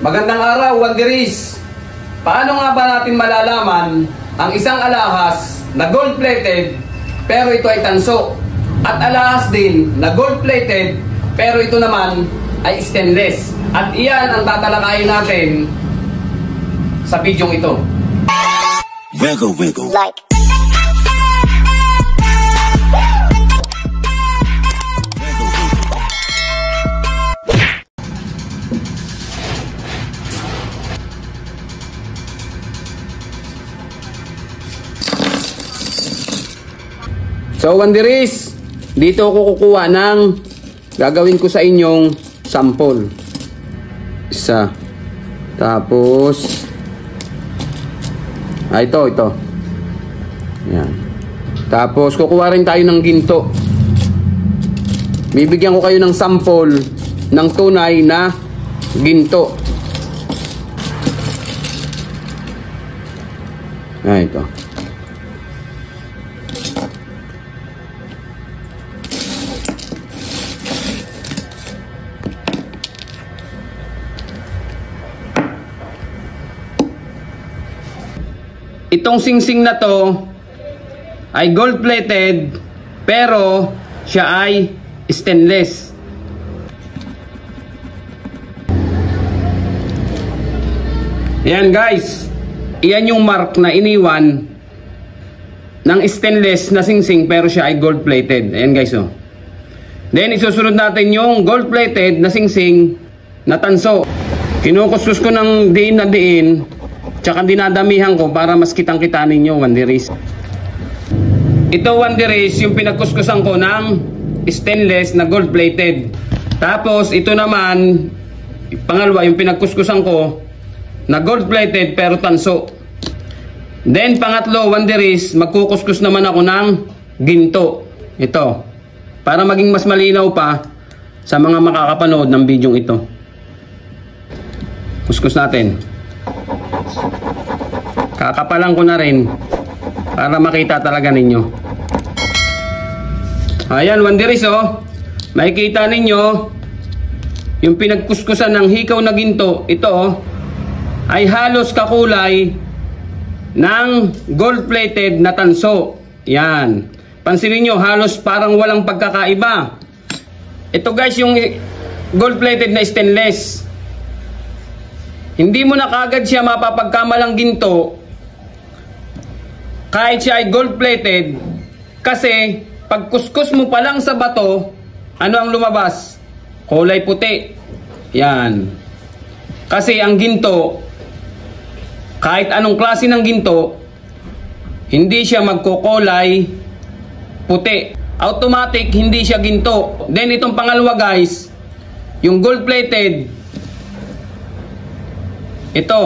Magandang araw, Wanderis! Paano nga ba natin malalaman ang isang alahas na gold-plated pero ito ay tanso? At alahas din na gold-plated pero ito naman ay stainless. At iyan ang tatalakayin natin sa video ito. Wiggle, wiggle. Like. So, Wanderis, dito ako kukuha ng gagawin ko sa inyong sample. Isa. Tapos ito. Yan. Tapos kukuha rin tayo ng ginto. Bibigyan ko kayo ng sample ng tunay na ginto. Ito. Itong singsing na to ay gold-plated pero siya ay stainless. Ayan guys, iyan yung mark na iniwan ng stainless na singsing pero siya ay gold-plated. Ayan guys, oh. Then isusunod natin yung gold-plated na singsing na tanso. Kinukuskus ko ng diin na diin, tsaka dinadamihan ko para mas kitang-kita ninyo, Wanderis. Ito, Wanderis, yung pinagkuskusan ko ng stainless na gold-plated. Tapos, ito naman, pangalawa, yung pinagkuskusan ko na gold-plated pero tanso. Then, pangatlo, Wanderis, magkukuskus naman ako ng ginto. Ito. Para maging mas malinaw pa sa mga makakapanood ng video ito. Kuskus natin. Kakapalan ko na rin para makita talaga ninyo. Ayan, Wanderis, oh. Makikita ninyo yung pinagkuskusan ng hikaw na ginto. Ito, oh, ay halos kakulay ng gold-plated na tanso. Yan. Pansinin nyo, halos parang walang pagkakaiba. Ito guys, yung gold-plated na stainless. Hindi mo na kagad siya mapapagkamalang ginto kahit siya ay gold-plated, kasi pagkuskus mo pa lang sa bato, ano ang lumabas? Kulay puti. Yan. Kasi ang ginto, kahit anong klase ng ginto, hindi siya magkukulay puti. Automatic, hindi siya ginto. Then itong pangalawa guys, yung gold-plated, ito,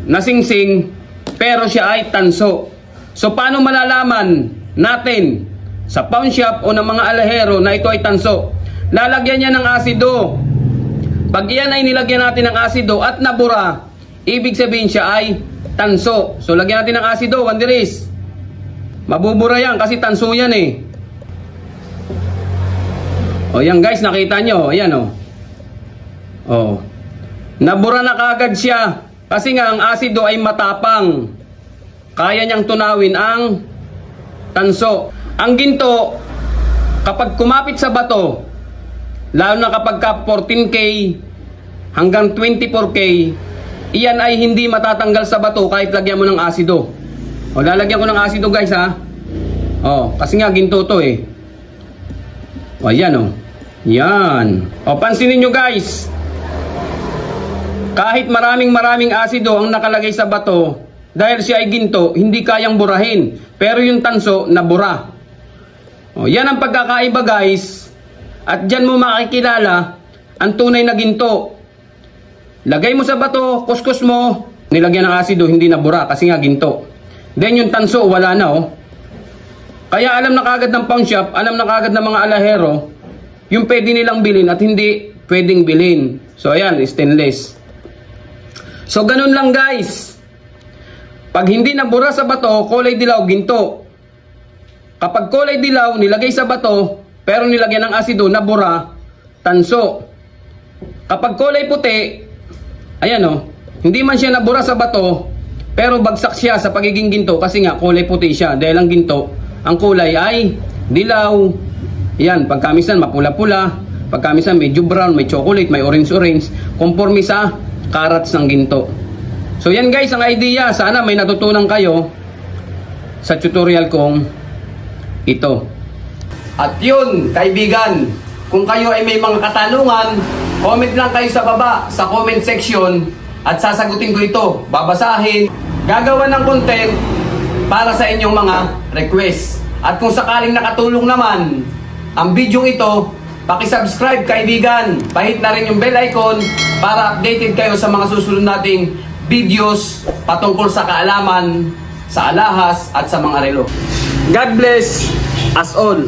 nasingsing, pero siya ay tanso. So, paano malalaman natin sa pawn shop o ng mga alahero na ito ay tanso? Lalagyan niya ng asido. Pag iyan ay nilagyan natin ng asido at nabura, ibig sabihin siya ay tanso. So, lagyan natin ng asido, Wanderis. Mabubura yan kasi tanso yan eh. O, yan guys, nakita nyo. Ayan o. O. Nabura na kagad siya kasi nga ang asido ay matapang. Kaya niyang tunawin ang tanso. Ang ginto, kapag kumapit sa bato, lalo na kapag ka 14K hanggang 24K, iyan ay hindi matatanggal sa bato kahit lagyan mo ng asido. O, lalagyan ko ng asido guys, ha. O, kasi nga ginto to eh. O, ayan o. Yan. O, pansinin nyo guys, kahit maraming asido ang nakalagay sa bato, dahil siya ay ginto, hindi kayang burahin. Pero yung tanso, nabura. O, yan ang pagkakaiba guys. At dyan mo makikilala ang tunay na ginto. Lagay mo sa bato, kuskus mo, nilagyan ng asido, hindi nabura kasi nga ginto. Then yung tanso, wala na oh. Kaya alam na kagad ng pawn shop, alam na kagad ng mga alahero, yung pwede nilang bilhin at hindi pwedeng bilhin. So ayan, stainless. So ganun lang guys. Pag hindi nabura sa bato, kulay dilaw, ginto. Kapag kulay dilaw, nilagay sa bato, pero nilagyan ng asido, nabura, tanso. Kapag kulay puti, Ayan o. Hindi man siya nabura sa bato, pero bagsak siya sa pagiging ginto kasi nga kulay puti siya. Dahil ang ginto, ang kulay ay dilaw. Yan, pagkamisan mapula-pula. Pagkamisan medyo brown, may chocolate, may orange-orange. Conforme sa carats ng ginto. So yan guys, ang idea. Sana may natutunan kayo sa tutorial kong ito. At yun, kaibigan, kung kayo ay may mga katanungan, comment lang kayo sa baba, sa comment section, at sasagutin ko ito, babasahin, gagawa ng content para sa inyong mga request. At kung sakaling nakatulong naman ang video ito, paki-subscribe kaibigan, pahit na rin yung bell icon para updated kayo sa mga susunod nating videos patungkol sa kaalaman, sa alahas at sa mga relo. God bless us all.